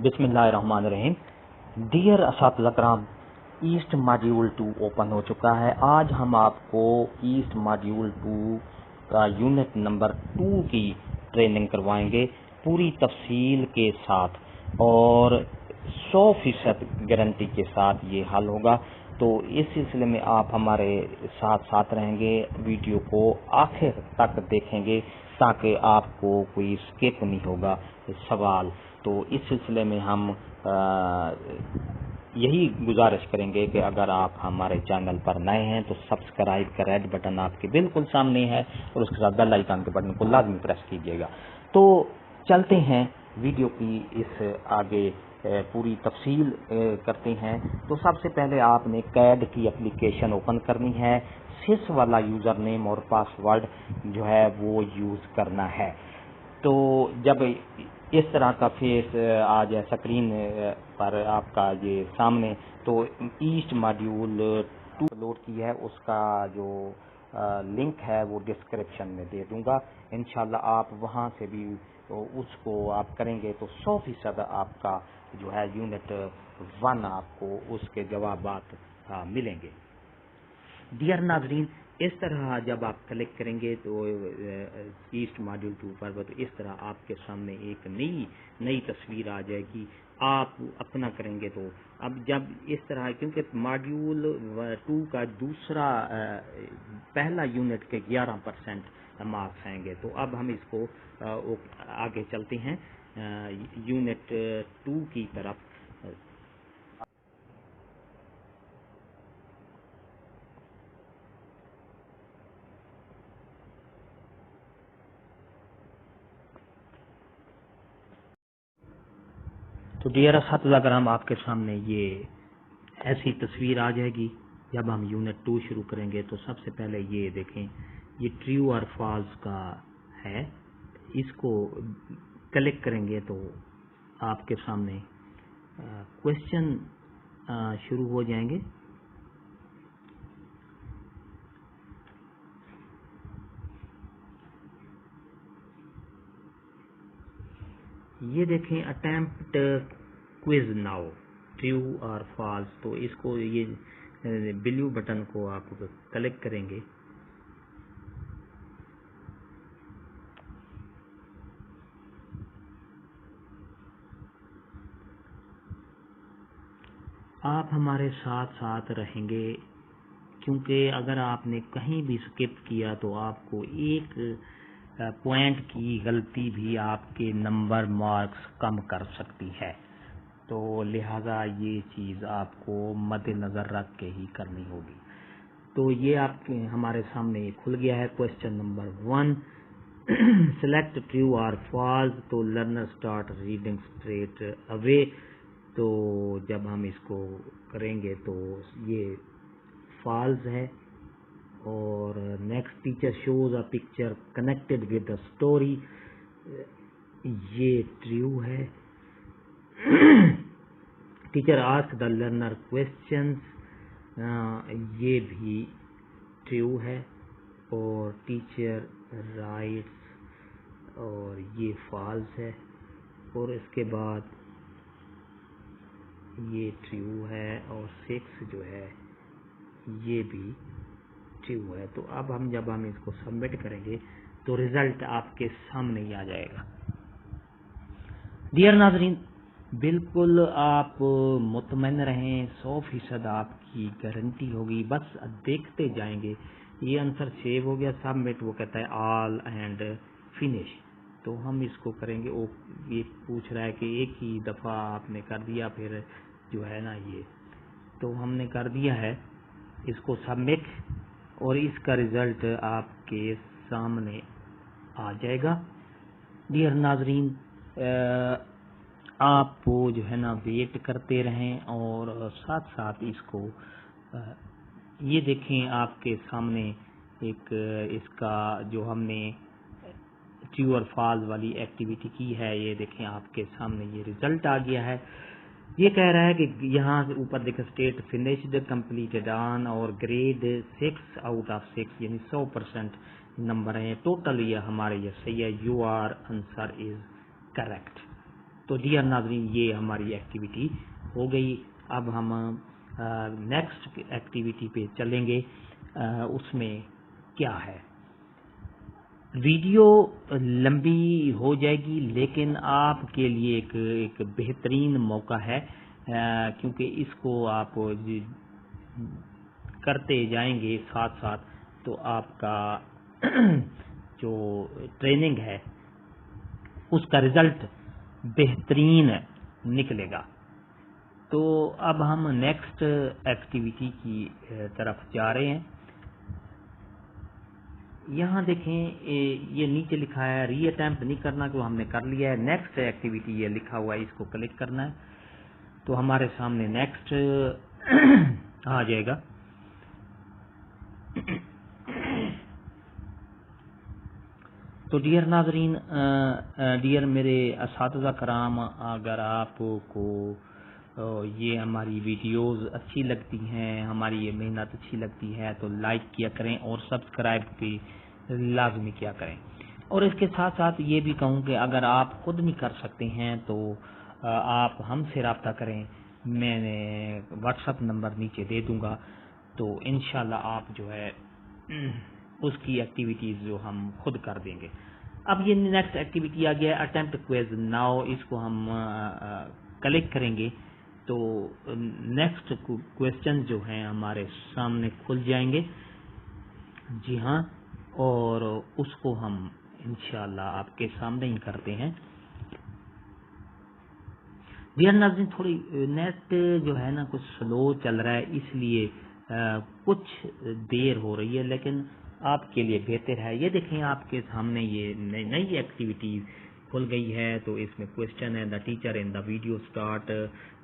بسم اللہ الرحمن الرحیم۔ ڈیئر اساتذہ کرام، ایسٹ ماڈیول 2 اوپن ہو چکا ہے۔ آج ہم آپ کو ایسٹ ماڈیول 2 کا یونٹ نمبر 2 کی ٹریننگ کروائیں گے پوری تفصیل کے ساتھ، اور 100% گارنٹی کے ساتھ یہ حل ہوگا۔ تو اس سلسلے میں آپ ہمارے ساتھ رہیں گے، ویڈیو کو آخر تک دیکھیں گے تاکہ آپ کو کوئی اسکپ نہیں ہوگا سوال۔ تو اس سلسلے میں ہم یہی گزارش کریں گے کہ اگر آپ ہمارے چینل پر نئے ہیں تو سبسکرائب کا ریڈ بٹن آپ کے بالکل سامنے ہے، اور اس کے ساتھ بیل آئیکن کے بٹن کو لازمی پریس کیجیے گا۔ تو چلتے ہیں ویڈیو کی اس آگے پوری تفصیل کرتے ہیں۔ تو سب سے پہلے آپ نے کیڈ کی اپلیکیشن اوپن کرنی ہے، سس والا یوزر نیم اور پاسورڈ جو ہے وہ یوز کرنا ہے۔ تو جب اس طرح کا فیس آ جائے اسکرین پر آپ کا یہ سامنے، تو ایسٹ ماڈیول 2 لوڈ کی ہے، اس کا جو لنک ہے وہ ڈسکرپشن میں دے دوں گا۔ انشاءاللہ آپ وہاں سے بھی اس کو آپ کریں گے تو 100% آپ کا جو ہے یونٹ 1 آپ کو اس کے جوابات ملیں گے۔ ڈیئر ناظرین، اس طرح جب آپ کلک کریں گے تو ایسٹ ماڈیول 2 پر، تو اس طرح آپ کے سامنے ایک نئی تصویر آ جائے گی۔ آپ اپنا کریں گے تو اب جب اس طرح، کیونکہ ماڈیول 2 کا پہلا یونٹ کے 11% مارکس آئیں گے، تو اب ہم اس کو آگے چلتے ہیں یونٹ 2 کی طرف۔ تو ڈیئر اساتذہ کرام، آپ کے سامنے یہ ایسی تصویر آ جائے گی۔ جب ہم یونٹ 2 شروع کریں گے تو سب سے پہلے یہ دیکھیں، یہ ٹریو اور فالس کا ہے۔ اس کو کلک کریں گے تو آپ کے سامنے کوشچن شروع ہو جائیں گے۔ یہ دیکھیں، اٹیمپٹ کوئز ناؤ، ٹریو اور فالس۔ تو اس کو یہ بلیو بٹن کو آپ کلک کریں گے۔ آپ ہمارے ساتھ رہیں گے، کیونکہ اگر آپ نے کہیں بھی سکپ کیا تو آپ کو ایک پوائنٹ کی غلطی بھی آپ کے نمبر مارکس کم کر سکتی ہے۔ تو لہذا یہ چیز آپ کو مد نظر رکھ کے ہی کرنی ہوگی۔ تو یہ آپ کے ہمارے سامنے کھل گیا ہے کوشچن نمبر 1، سلیکٹ ٹرو اور فالس تو learner start reading straight away. تو جب ہم اس کو کریں گے تو یہ فالس ہے، اور next teacher shows a picture connected with a story, یہ ٹرو ہے۔ Teacher ask the learner questions, یہ بھی ٹرو ہے، اور ٹیچر رائٹس، اور یہ فالس ہے۔ اور اس کے بعد یہ ٹرو ہے، اور 6 جو ہے یہ بھی ٹرو ہے۔ تو اب جب ہم اس کو سبمٹ کریں گے تو ریزلٹ آپ کے سامنے ہی آ جائے گا۔ ڈیئر ناظرین، بالکل آپ مطمئن رہیں، 100% آپ کی گارنٹی ہوگی، بس دیکھتے جائیں گے۔ یہ آنسر سیو ہو گیا، سبمٹ، وہ کہتا ہے آل اینڈ فنش۔ تو ہم اس کو کریں گے۔ یہ پوچھ رہا ہے کہ ایک ہی دفعہ آپ نے کر دیا، پھر جو ہے نا یہ، تو ہم نے کر دیا ہے اس کو سبمٹ، اور اس کا ریزلٹ آپ کے سامنے آ جائے گا۔ ڈیئر ناظرین، آپ جو ہے نا ویٹ کرتے رہیں، اور ساتھ اس کو یہ دیکھیں آپ کے سامنے ایک اس کا جو ہم نے ٹرو اور فالس والی ایکٹیویٹی کی ہے، یہ دیکھیں آپ کے سامنے یہ ریزلٹ آ گیا ہے۔ یہ کہہ رہا ہے کہ یہاں سے اوپر دیکھیں اسٹیٹ فنشڈ کمپلیٹڈ آن، اور گریڈ 6 آؤٹ آف 6، یعنی 100% نمبر ہیں ٹوٹل۔ یہ ہمارے یہ صحیح ہے، your answer is correct. تو ڈیئر ناظرین یہ ہماری ایکٹیویٹی ہو گئی. اب ہم نیکسٹ ایکٹیویٹی پہ چلیں گے. اس میں کیا ہے، ویڈیو لمبی ہو جائے گی لیکن آپ کے لیے ایک بہترین موقع ہے، کیونکہ اس کو آپ کرتے جائیں گے ساتھ ساتھ تو آپ کا جو ٹریننگ ہے اس کا رزلٹ بہترین نکلے گا. تو اب ہم نیکسٹ ایکٹیویٹی کی طرف جا رہے ہیں. یہاں دیکھیں یہ نیچے لکھا ہے ری اٹیمپٹ نہیں کرنا، کہ ہم نے کر لیا ہے. نیکسٹ ایکٹیویٹی یہ لکھا ہوا ہے، اس کو کلک کرنا ہے تو ہمارے سامنے نیکسٹ آ جائے گا. تو ڈیئر ناظرین، ڈیئر میرے اساتذہ کرام، اگر آپ کو یہ ہماری ویڈیوز اچھی لگتی ہیں، ہماری یہ محنت اچھی لگتی ہے تو لائک کیا کریں اور سبسکرائب بھی لازمی کیا کریں. اور اس کے ساتھ ساتھ یہ بھی کہوں کہ اگر آپ خود نہیں کر سکتے ہیں تو آپ ہم سے رابطہ کریں. میں نے واٹس ایپ نمبر نیچے دے دوں گا، تو انشاءاللہ آپ جو ہے اس کی ایکٹیویٹیز جو ہم خود کر دیں گے. اب یہ نیکسٹ ایکٹیویٹی آ گیا اٹیمپٹ کوئز ناؤ. اس کو ہم کلک کریں گے تو نیکسٹ کویسچن جو ہیں ہمارے سامنے کھل جائیں گے. جی ہاں، اور اس کو ہم انشاءاللہ آپ کے سامنے ہی کرتے ہیں. ڈیئر ناظرین، تھوڑی نیٹ جو ہے نا کچھ سلو چل رہا ہے، اس لیے کچھ دیر ہو رہی ہے، لیکن آپ کے لیے بہتر ہے. یہ دیکھیں آپ کے سامنے یہ نئی ایکٹیویٹی کھل گئی ہے. تو اس میں کویسچن ہے the teacher in the video start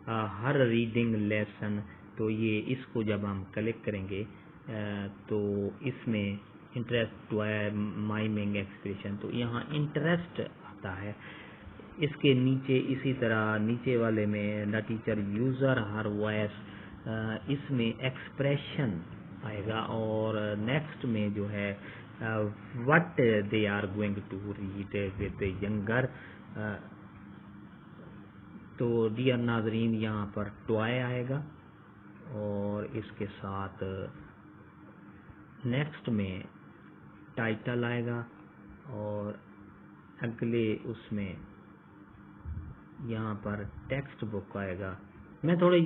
Hare reading lesson. تو یہ اس کو جب ہم کلک کریں گے تو اس میں انٹرسٹ مائمنگ ایکسپریشن، تو یہاں انٹرسٹ آتا ہے. اس کے نیچے اسی طرح نیچے والے میں دا ٹیچر یوزر ہر وائس، اس میں ایکسپریشن آئے گا. اور نیکسٹ میں جو ہے what they are going to read with younger. تو ڈیئر ناظرین یہاں پر ٹوائے آئے گا اور اس کے ساتھ نیکسٹ میں ٹائٹل آئے گا اور اگلے اس میں یہاں پر ٹیکسٹ بک آئے گا. میں تھوڑی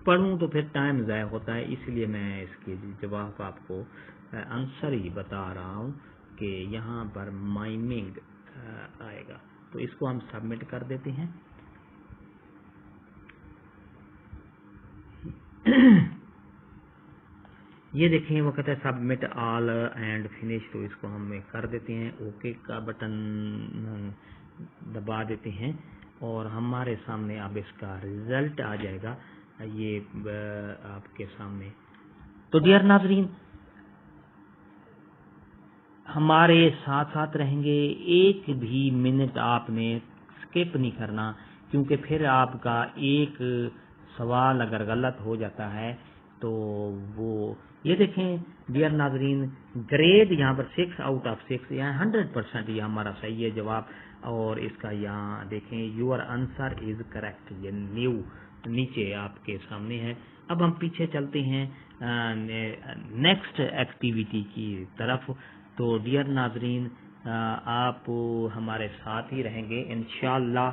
پڑھوں تو پھر ٹائم ضائع ہوتا ہے، اس لیے میں اس کے جواب آپ کو آنسر ہی بتا رہا ہوں کہ یہاں پر مائمنگ آئے گا. تو اس کو ہم سبمٹ کر دیتے ہیں. یہ دیکھیں وہ کہتا ہے سبمٹ آل اینڈ فنش، تو اس کو ہم کر دیتے ہیں. اوکے کا بٹن دبا دیتے ہیں اور ہمارے سامنے اب اس کا رزلٹ آ جائے گا یہ آپ کے سامنے. تو ڈیئر ناظرین ہمارے ساتھ ساتھ رہیں گے، ایک بھی منٹ آپ نے سکپ نہیں کرنا، کیونکہ پھر آپ کا ایک سوال اگر غلط ہو جاتا ہے تو وہ یہ دیکھیں ڈیئر ناظرین گریڈ یہاں پر 6 آؤٹ آف 6، یہاں 100% یہ ہمارا صحیح ہے جواب. اور اس کا یہاں دیکھیں یور آنسر از کریکٹ، یہ نیو نیچے آپ کے سامنے ہے. اب ہم پیچھے چلتے ہیں نیکسٹ ایکٹیویٹی کی طرف. تو ڈیئر ناظرین آپ ہمارے ساتھ ہی رہیں گے انشاءاللہ.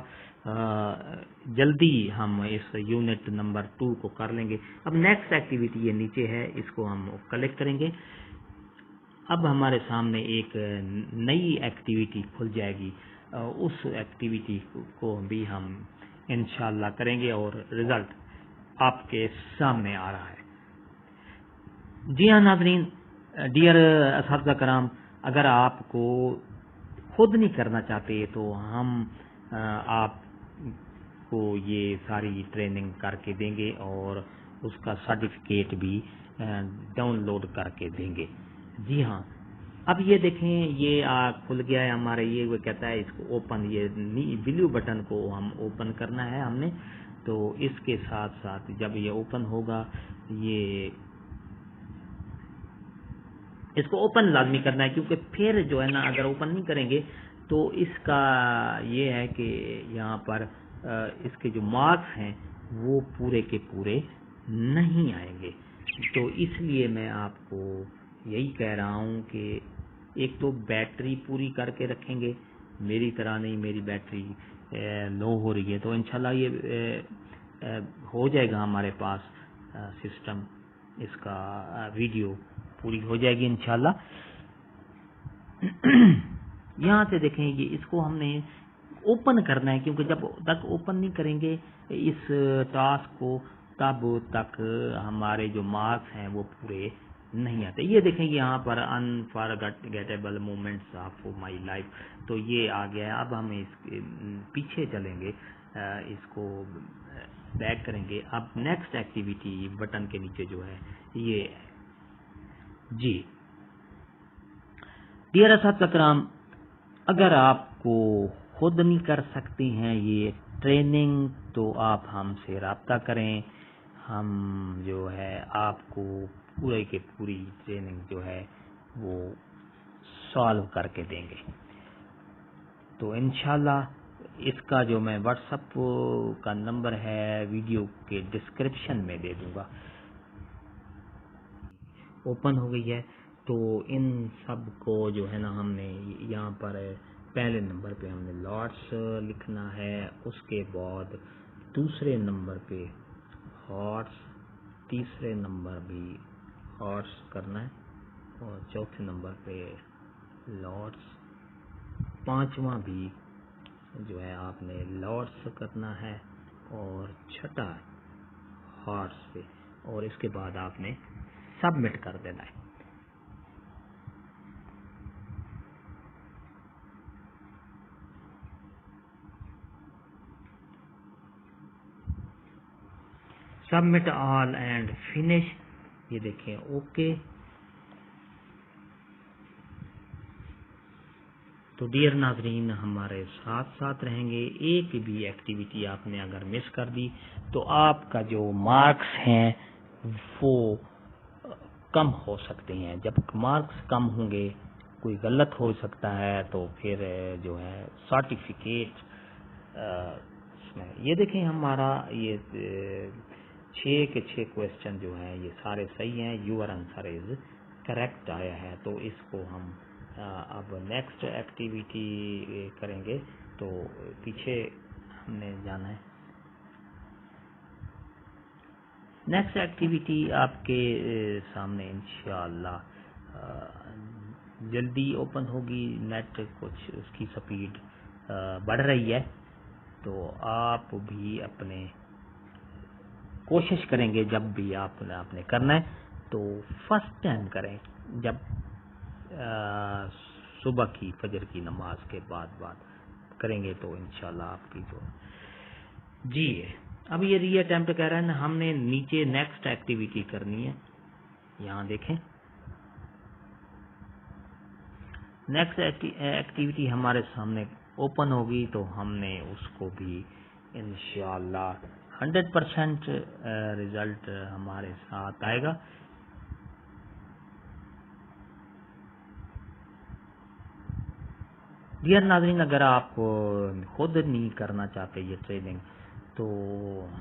جلدی ہم اس یونٹ نمبر 2 کو کر لیں گے. اب نیکسٹ ایکٹیویٹی یہ نیچے ہے، اس کو ہم کلک کریں گے. اب ہمارے سامنے ایک نئی ایکٹیویٹی کھل جائے گی، اس ایکٹیویٹی کو بھی ہم انشاءاللہ کریں گے اور رزلٹ آپ کے سامنے آ رہا ہے. جی ہاں ناظرین، ڈیئر اساتذہ کرام، اگر آپ کو خود نہیں کرنا چاہتے تو ہم آپ کو یہ ساری ٹریننگ کر کے دیں گے اور اس کا سرٹیفکیٹ بھی ڈاؤن لوڈ کر کے دیں گے. جی ہاں، اب یہ دیکھیں یہ کھل گیا ہے ہمارے. یہ وہ کہتا ہے اس کو اوپن، یہ بلو بٹن کو ہم اوپن کرنا ہے ہم نے. تو اس کے ساتھ ساتھ جب یہ اوپن ہوگا، یہ اس کو اوپن لازمی کرنا ہے، کیونکہ پھر جو ہے نا اگر اوپن نہیں کریں گے تو اس کا یہ ہے کہ یہاں پر اس کے جو مارکس ہیں وہ پورے کے پورے نہیں آئیں گے. تو اس لیے میں آپ کو یہی کہہ رہا ہوں کہ ایک تو بیٹری پوری کر کے رکھیں گے. میری طرح نہیں، میری بیٹری لو ہو رہی ہے، تو انشاءاللہ یہ ہو جائے گا ہمارے پاس سسٹم، اس کا ویڈیو پوری ہو جائے گی انشاءاللہ. یہاں سے دیکھیں یہ اس کو ہم نے اوپن کرنا ہے، کیونکہ جب تک اوپن نہیں کریں گے اس ٹاسک کو تب تک ہمارے جو مارکس ہیں وہ پورے نہیں آتے. یہ دیکھیں یہاں پر unforgettable moments of my life, تو یہ آ گیا ہے. اب ہم اس کے پیچھے چلیں گے، اس کو بیک کریں گے. اب نیکسٹ ایکٹیویٹی بٹن کے نیچے جو ہے یہ جی ڈیئر اساتذہ کرام، اگر آپ کو خود نہیں کر سکتے ہیں یہ ٹریننگ تو آپ ہم سے رابطہ کریں. ہم جو ہے آپ کو پورے کے پوری ٹریننگ جو ہے وہ سالو کر کے دیں گے. تو انشاءاللہ اس کا جو میں واٹس ایپ کا نمبر ہے ویڈیو کے ڈسکرپشن میں دے دوں گا. اوپن ہو گئی ہے. تو ان سب کو جو ہے نا ہم نے یہاں پر پہلے نمبر پہ ہم نے لاٹس لکھنا ہے، اس کے بعد دوسرے نمبر پہ ہارٹس، تیسرے نمبر بھی ہارٹس کرنا ہے، اور چوتھے نمبر پہ لاٹس، پانچواں بھی جو ہے آپ نے لاٹس کرنا ہے، اور چھٹا ہارٹس پہ، اور اس کے بعد آپ نے سبمٹ کر دینا ہے. Submit all and finish. یہ دیکھیں اوکے. تو ڈیئر ناظرین ہمارے ساتھ ساتھ رہیں گے. ایک بھی ایکٹیویٹی آپ نے اگر مس کر دی تو آپ کا جو مارکس ہیں وہ کم ہو سکتے ہیں. جب مارکس کم ہوں گے کوئی غلط ہو سکتا ہے تو پھر جو ہے سرٹیفکیٹ یہ دیکھیں ہمارا یہ 6 کے 6 کویسچن جو ہیں یہ سارے صحیح ہیں. یور آنسر از کریکٹ آیا ہے. تو اس کو ہم اب نیکسٹ ایکٹیویٹی کریں گے. تو پیچھے ہم نے جانا ہے. نیکسٹ ایکٹیویٹی آپ کے سامنے انشاءاللہ جلدی اوپن ہوگی. نیٹ کچھ اس کی سپیڈ بڑھ رہی ہے، تو آپ بھی اپنے کوشش کریں گے جب بھی آپ نے کرنا ہے تو فرسٹ ٹائم کریں، جب صبح کی فجر کی نماز کے بعد کریں گے تو انشاءاللہ آپ کی جو جی اب یہ ری اٹیمپٹ کہہ رہا ہے نا، ہم نے نیچے نیکسٹ ایکٹیویٹی کرنی ہے. یہاں دیکھیں نیکسٹ ایکٹیویٹی ہمارے سامنے اوپن ہوگی، تو ہم نے اس کو بھی انشاءاللہ 100% رزلٹ ہمارے ساتھ آئے گا. ڈیئر ناظرین اگر آپ خود نہیں کرنا چاہتے یہ ٹریننگ تو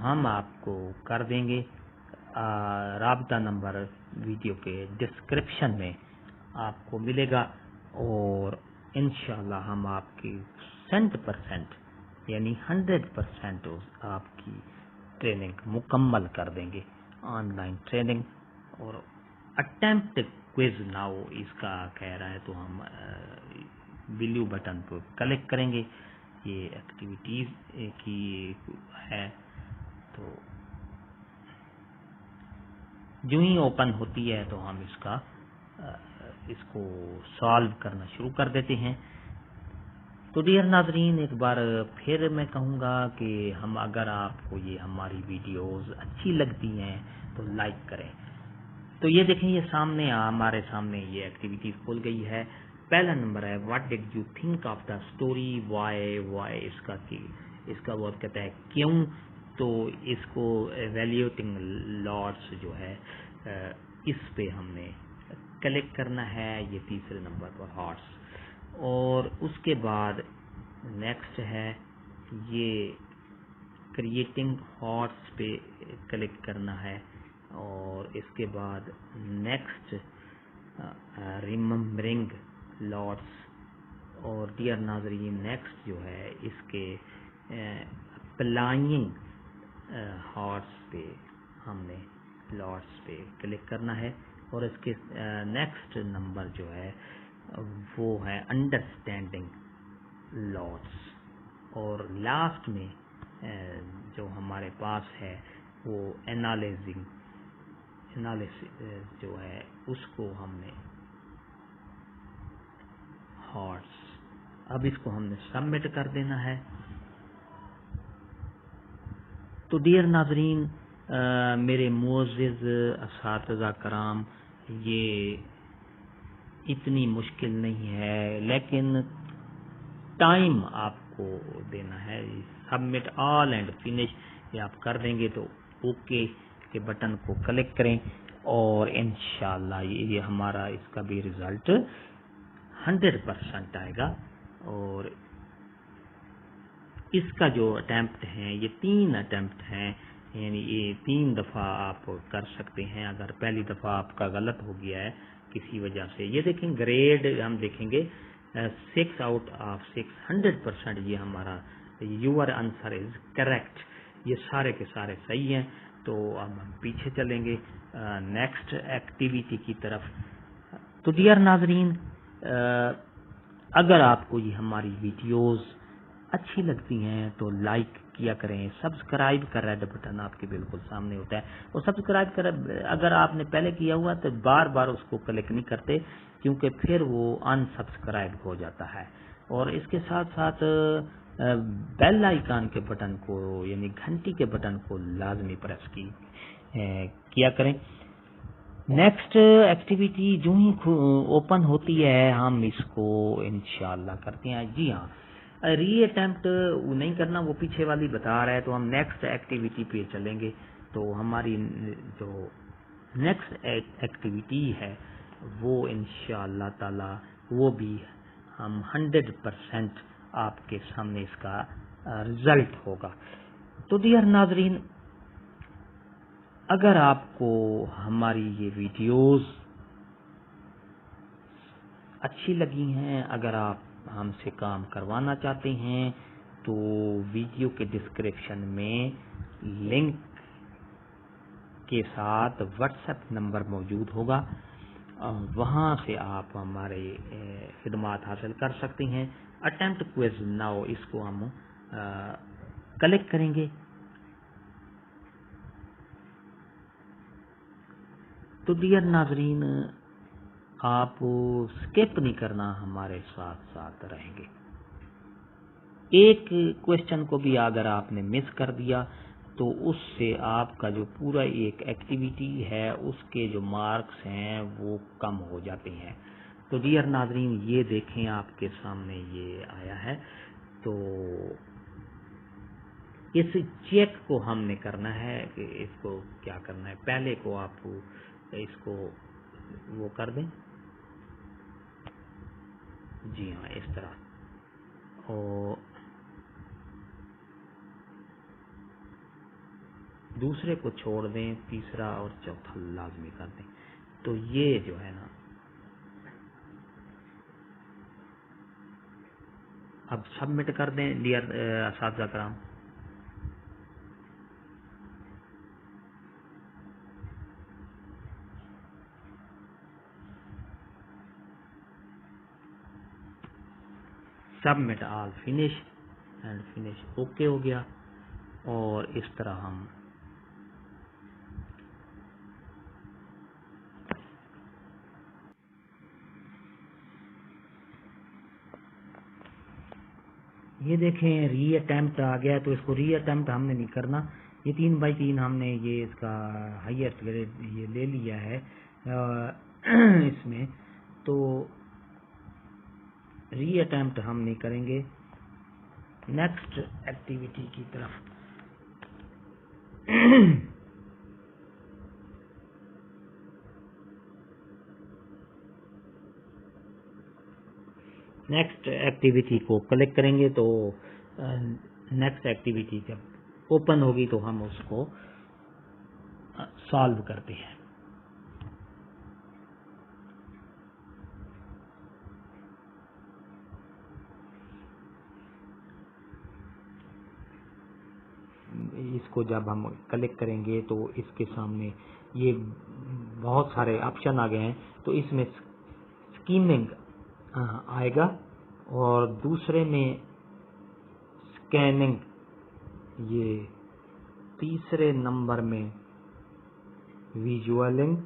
ہم آپ کو کر دیں گے. رابطہ نمبر ویڈیو کے ڈسکرپشن میں آپ کو ملے گا، اور انشاءاللہ ہم آپ کی 100% یعنی 100% آپ کی ٹریننگ مکمل کر دیں گے. آن لائن ٹریننگ اور اٹیمپٹ کوئز ناؤ اس کا کہہ رہا ہے، تو ہم بلیو بٹن پر کلک کریں گے. یہ ایکٹیویٹیز کی ہے، تو جو ہی اوپن ہوتی ہے تو ہم اس کو سالو کرنا شروع کر دیتے ہیں. تو ڈیئر ناظرین ایک بار پھر میں کہوں گا کہ اگر آپ کو یہ ہماری ویڈیوز اچھی لگتی ہیں تو لائک کریں. تو یہ دیکھیں یہ ہمارے سامنے یہ ایکٹیویٹی کھول گئی ہے. پہلا نمبر ہے what did you think of the story, why اس کا وہ کہتا ہے کیوں. تو اس کو ایویلیوٹنگ لاٹس جو ہے اس پہ ہم نے کلک کرنا ہے. یہ تیسرے نمبر پر ہارٹس، اور اس کے بعد نیکسٹ ہے یہ کریٹنگ ہارٹس پہ کلک کرنا ہے، اور اس کے بعد نیکسٹ ریممبرنگ لاٹس، اور ڈیئر ناظرین نیکسٹ جو ہے اس کے اپلائنگ ہارٹس پہ ہم نے لاٹس پہ کلک کرنا ہے، اور اس کے نیکسٹ نمبر جو ہے وہ ہے انڈرسٹینڈنگ لاٹس، اور لاسٹ میں جو ہمارے پاس ہے وہ انالیسس جو ہے اس کو ہم نے ہارٹس، اب اس کو ہم نے سبمٹ کر دینا ہے۔ تو ڈیئر ناظرین، میرے معزز اساتذہ کرام، یہ اتنی مشکل نہیں ہے، لیکن ٹائم آپ کو دینا ہے۔ سبمٹ آل اینڈ فنش یہ آپ کر دیں گے تو اوکے کے بٹن کو کلک کریں، اور انشاءاللہ یہ ہمارا اس کا بھی رزلٹ 100% آئے گا۔ اور اس کا جو اٹیمپٹ ہیں یہ 3 اٹیمپٹ ہیں، یعنی یہ 3 دفعہ آپ کر سکتے ہیں۔ اگر پہلی دفعہ آپ کا غلط ہو گیا ہے کسی وجہ سے، یہ دیکھیں گریڈ ہم دیکھیں گے 6 آؤٹ آف 6، 100% یہ ہمارا یور آنسر از کریکٹ، یہ سارے کے سارے صحیح ہیں۔ تو اب ہم پیچھے چلیں گے نیکسٹ ایکٹیویٹی کی طرف۔ تو ڈیئر ناظرین، اگر آپ کو یہ ہماری ویڈیوز اچھی لگتی ہیں تو لائک کیا کریں، سبسکرائب کا ریڈ بٹن آپ کے بالکل سامنے ہوتا ہے، اور سبسکرائب کر اگر آپ نے پہلے کیا ہوا تو بار بار اس کو کلک نہیں کرتے، کیونکہ پھر وہ ان سبسکرائب ہو جاتا ہے۔ اور اس کے ساتھ ساتھ بیل آئیکن کے بٹن کو، یعنی گھنٹی کے بٹن کو لازمی پریس کیا کریں۔ نیکسٹ ایکٹیویٹی جو ہی اوپن ہوتی ہے ہم اس کو انشاءاللہ کرتے ہیں۔ جی ہاں، ری اٹیمپٹ نہیں کرنا، وہ پیچھے والی بتا رہا ہے، تو ہم نیکسٹ ایکٹیویٹی پہ چلیں گے۔ تو ہماری جو نیکسٹ ایکٹیویٹی ہے وہ انشاءاللہ تعالی وہ بھی ہم 100% آپ کے سامنے اس کا رزلٹ ہوگا۔ تو ڈیئر ناظرین، اگر آپ کو ہماری یہ ویڈیوز اچھی لگی ہیں، اگر آپ ہم سے کام کروانا چاہتے ہیں، تو ویڈیو کے ڈسکرپشن میں لنک کے ساتھ واٹس ایپ نمبر موجود ہوگا، وہاں سے آپ ہمارے خدمات حاصل کر سکتے ہیں۔ اٹیمپٹ کوئز ناؤ، اس کو ہم کلک کریں گے۔ تو ڈیئر ناظرین، آپ سکپ نہیں کرنا، ہمارے ساتھ ساتھ رہیں گے۔ ایک کوشچن کو بھی اگر آپ نے مس کر دیا تو اس سے آپ کا جو پورا ایک ایکٹیویٹی ہے اس کے جو مارکس ہیں وہ کم ہو جاتے ہیں۔ تو ڈیئر ناظرین، یہ دیکھیں آپ کے سامنے یہ آیا ہے۔ تو اس چیک کو ہم نے کرنا ہے کہ اس کو کیا کرنا ہے۔ پہلے کو آپ اس کو وہ کر دیں، جی ہاں اس طرح، اور دوسرے کو چھوڑ دیں، تیسرا اور چوتھا لازمی کر دیں۔ تو یہ جو ہے نا، اب سبمٹ کر دیں ڈیئر اساتذہ کرام۔ Submit all finish and finish, okay ہو گیا۔ اور اس طرح ہم یہ دیکھیں ری اٹیمپٹ آ گیا، تو اس کو ری اٹیمپٹ ہم نے نہیں کرنا، یہ 3x3 ہم نے یہ اس کا ہائیسٹ گریڈ یہ لے لیا ہے اس میں، تو ری اٹیمپٹ ہم نہیں کریں گے۔ نیکسٹ ایکٹیویٹی کی طرف نیکسٹ ایکٹیویٹی کو کلک کریں گے، تو نیکسٹ ایکٹیویٹی جب اوپن ہوگی تو ہم اس کو سالو کرتے ہیں. اس کو جب ہم کلک کریں گے تو اس کے سامنے یہ بہت سارے آپشن آ گئے ہیں. تو اس میں اسکیمنگ آئے گا اور دوسرے میں اسکیننگ، یہ تیسرے نمبر میں ویژولنگ،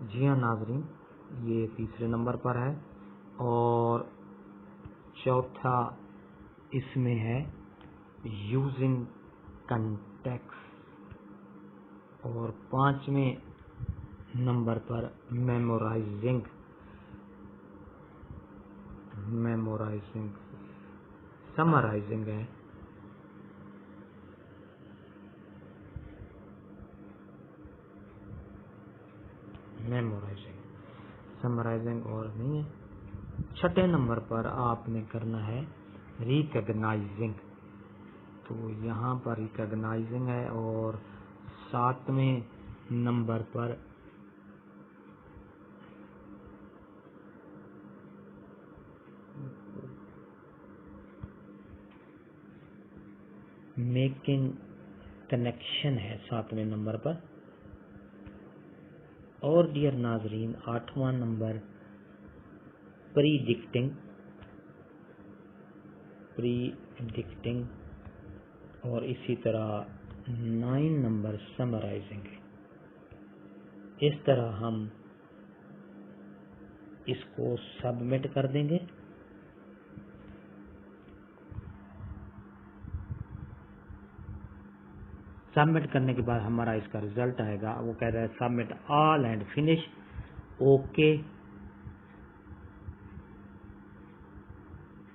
جی ہاں ناظرین یہ تیسرے نمبر پر ہے، اور چوتھا اس میں ہے یوزنگ کنٹیکس، اور پانچویں نمبر پر میمورائزنگ سمرائزنگ ہے. سمرائزنگ اور نہیں ہے. چھٹے نمبر پر آپ نے کرنا ہے ریکگنائزنگ، تو یہاں پر ریکگنائزنگ ہے، اور ساتویں نمبر پر میکنگ کنیکشن ہے ساتویں نمبر پر. اور ڈیئر ناظرین آٹھواں نمبر پریڈکٹنگ، اور اسی طرح 9 نمبر سمرائزنگ. اس طرح ہم اس کو سبمٹ کر دیں گے. سبمٹ کرنے کے بعد ہمارا اس کا ریزلٹ آئے گا. وہ کہہ رہا ہے submit all and finish. Okay.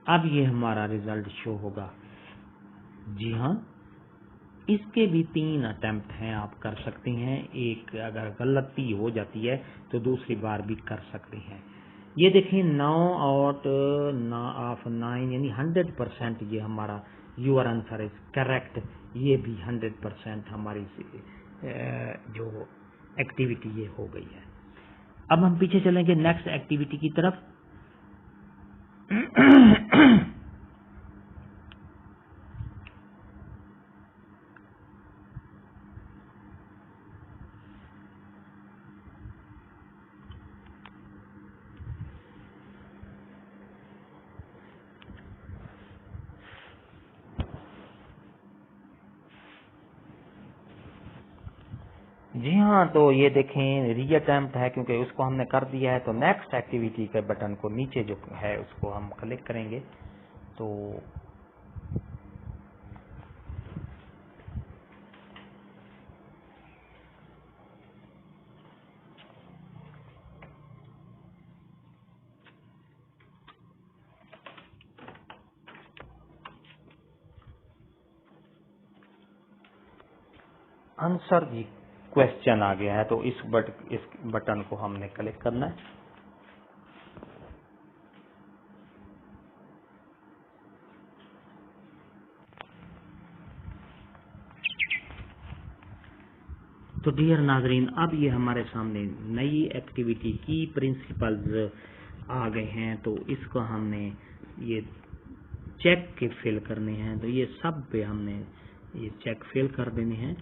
اب یہ ہمارا ریزلٹ شو ہوگا. جی ہاں اس کے بھی 3 اٹیمپٹ ہیں، آپ کر سکتے ہیں. ایک اگر غلطی ہو جاتی ہے تو دوسری بار بھی کر سکتے ہیں. یہ دیکھیں 9 آؤٹ آف 9 یعنی 100% یہ ہمارا یور آنسر از کریکٹ. یہ بھی 100% ہماری جو ایکٹیویٹی یہ ہو گئی ہے. اب ہم پیچھے چلیں گے نیکسٹ ایکٹیویٹی کی طرف. جی ہاں تو یہ دیکھیں ری اٹیمپٹ ہے کیونکہ اس کو ہم نے کر دیا ہے. تو نیکسٹ ایکٹیویٹی کے بٹن کو نیچے جو ہے اس کو ہم کلک کریں گے. تو آنسر دی کوشچن آ گیا ہے. تو اس بٹن کو ہم نے کلک کرنا ہے. تو ڈیئر ناظرین اب یہ ہمارے سامنے نئی ایکٹیویٹی کی پرنسپلز آ گئے ہیں. تو اس کو ہم نے یہ چیک کے فل کرنے ہیں. تو یہ سب پہ ہم نے یہ چیک فل کر دینے ہیں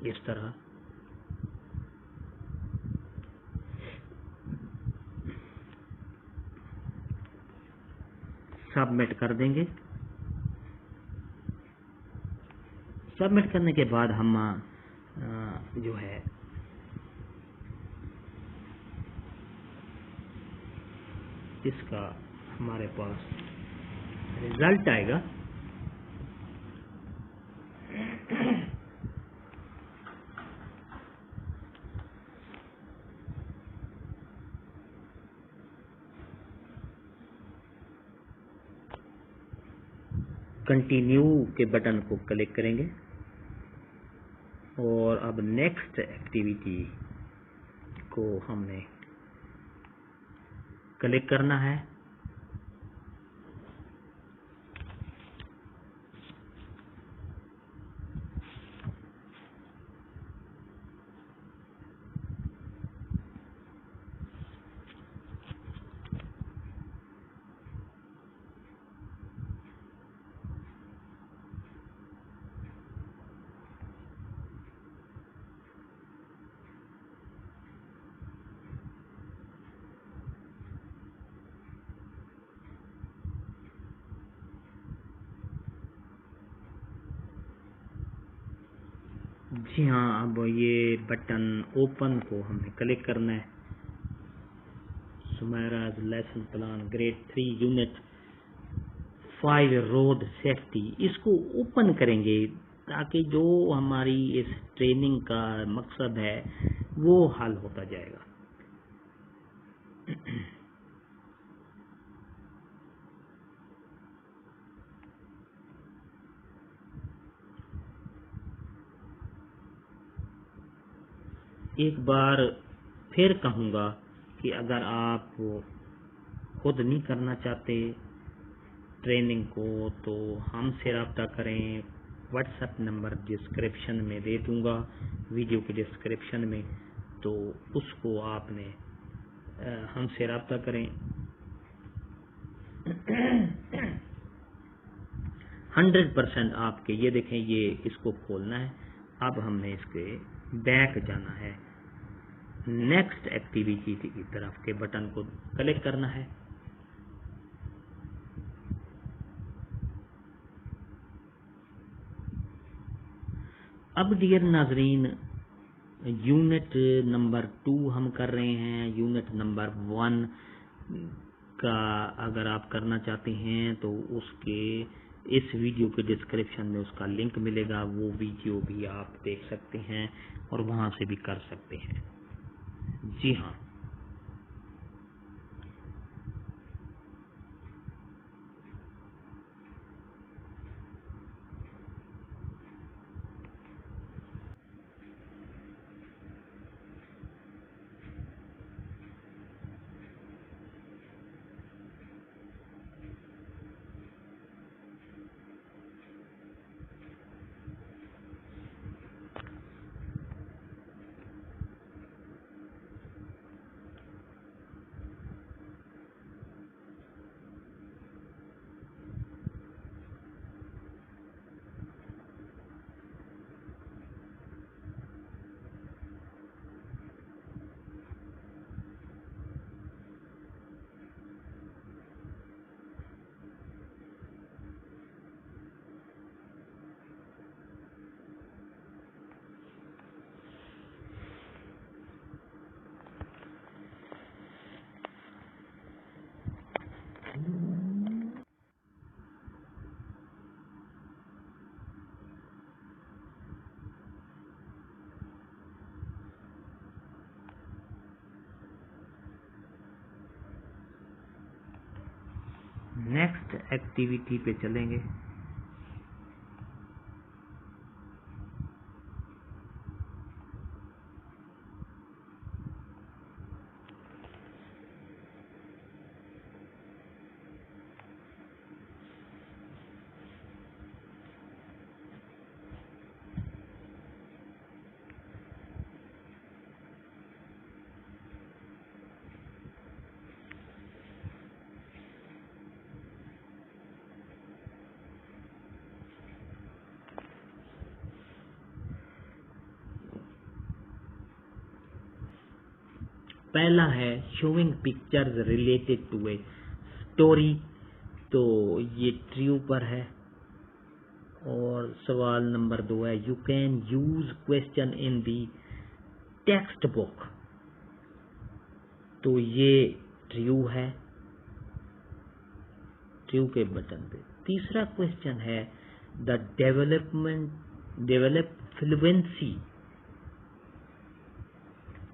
اس طرح. سبمٹ کر دیں گے. سبمٹ کرنے کے بعد ہم جو ہے اس کا ہمارے پاس ریزلٹ آئے گا. کنٹینیو کے بٹن کو کلک کریں گے اور اب نیکسٹ ایکٹیویٹی کو ہم نے کلک کرنا ہے. جی ہاں، اب یہ بٹن اوپن کو ہمیں کلک کرنا ہے. Sameera's lesson plan grade 3 unit 5 road safety, اس کو اوپن کریں گے تاکہ جو ہماری اس ٹریننگ کا مقصد ہے وہ حل ہوتا جائے گا. ایک بار پھر کہوں گا کہ اگر آپ خود نہیں کرنا چاہتے ٹریننگ کو تو ہم سے رابطہ کریں. واٹس ایپ نمبر ڈسکرپشن میں دے دوں گا، ویڈیو کے ڈسکرپشن میں، تو اس کو آپ نے ہم سے رابطہ کریں. 100% آپ کے یہ دیکھیں، یہ اس کو کھولنا ہے. اب ہم نے اس کے بیک جانا ہے، نیکسٹ ایکٹیویٹی کی طرف کے بٹن کو کلک کرنا ہے. اب ڈیئر ناظرین، یونٹ نمبر 2 ہم کر رہے ہیں. یونٹ نمبر 1 کا اگر آپ کرنا چاہتے ہیں تو اس کے اس ویڈیو کے ڈسکرپشن میں اس کا لنک ملے گا، وہ ویڈیو بھی آپ دیکھ سکتے ہیں اور وہاں سے بھی کر سکتے ہیں. جی ہاں، نیکسٹ ایکٹیویٹی پہ چلیں گے. پہلا ہے showing pictures related to a story, تو یہ ٹریو پر ہے. اور سوال نمبر 2 ہے you can use question in the text book, تو یہ ٹریو ہے، ٹریو کے بٹن پہ. تیسرا کوشچن ہے the develop fluency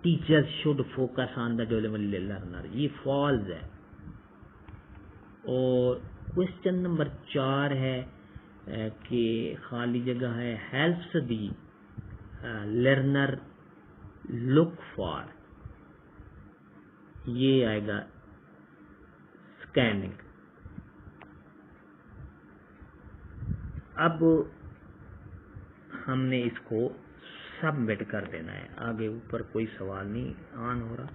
teacher should focus on the development learner, یہ فالز ہے. اور کوشچن نمبر 4 ہے کہ خالی جگہ ہے helps the learner look for, یہ آئے گا اسکیننگ. اب ہم نے اس کو سبمٹ کر دینا ہے. آگے اوپر کوئی سوال نہیں آن ہو رہا.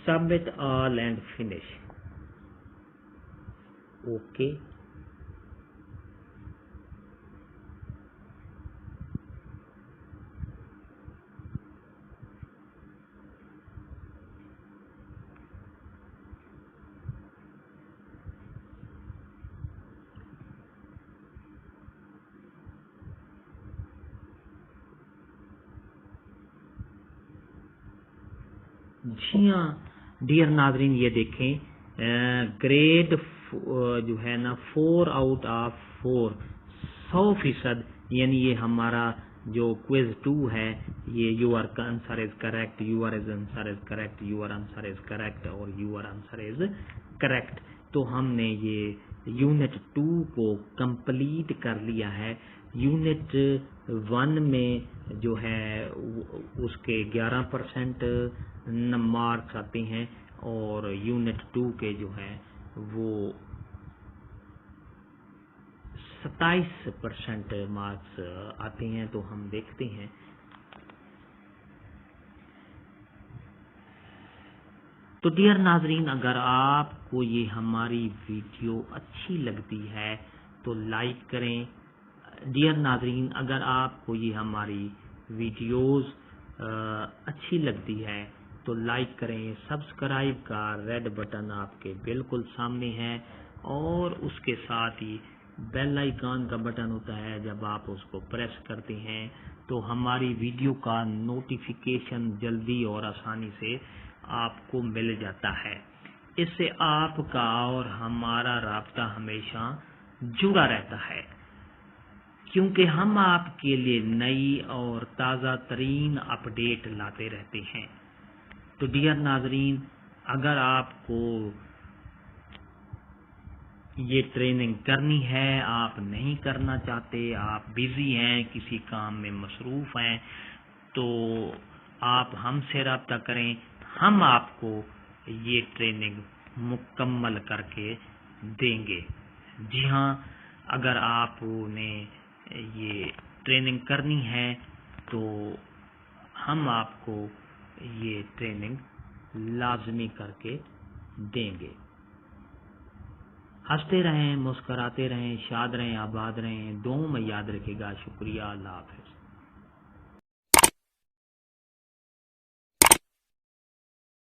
Submit all and finish. Okay. جی ہاں ڈیئر ناظرین، یہ دیکھیں گریڈ جو ہے نا 4/4 100%، یعنی یہ ہمارا جو کوئز 2 ہے، یہ your answer is correct, your answer is correct, your answer is correct اور یور آنسر از کریکٹ. تو ہم نے یہ یونٹ 2 کو کمپلیٹ کر لیا ہے. یونٹ 1 میں جو ہے اس کے 11% مارکس آتے ہیں اور یونٹ 2 کے جو ہیں وہ 27% مارکس آتے ہیں. تو ہم دیکھتے ہیں. تو ڈیئر ناظرین، اگر آپ کو یہ ہماری ویڈیو اچھی لگتی ہے تو لائک کریں. ڈیئر ناظرین، اگر آپ کو یہ ہماری ویڈیوز اچھی لگتی ہے تو لائک کریں. سبسکرائب کا ریڈ بٹن آپ کے بالکل سامنے ہے اور اس کے ساتھ ہی بیل آئیکن کا بٹن ہوتا ہے. جب آپ اس کو پریس کرتے ہیں تو ہماری ویڈیو کا نوٹیفیکیشن جلدی اور آسانی سے آپ کو مل جاتا ہے. اس سے آپ کا اور ہمارا رابطہ ہمیشہ جڑا رہتا ہے، کیونکہ ہم آپ کے لیے نئی اور تازہ ترین اپڈیٹ لاتے رہتے ہیں. تو ڈیئر ناظرین، اگر آپ کو یہ ٹریننگ کرنی ہے، آپ نہیں کرنا چاہتے، آپ بیزی ہیں، کسی کام میں مصروف ہیں، تو آپ ہم سے رابطہ کریں. ہم آپ کو یہ ٹریننگ مکمل کر کے دیں گے. جی ہاں، اگر آپ نے یہ ٹریننگ کرنی ہے تو ہم آپ کو یہ ٹریننگ لازمی کر کے دیں گے. ہنستے رہیں، مسکراتے رہیں، شاد رہیں، آباد رہیں. دعاؤں میں یاد رکھے گا. شکریہ. اللہ حافظ.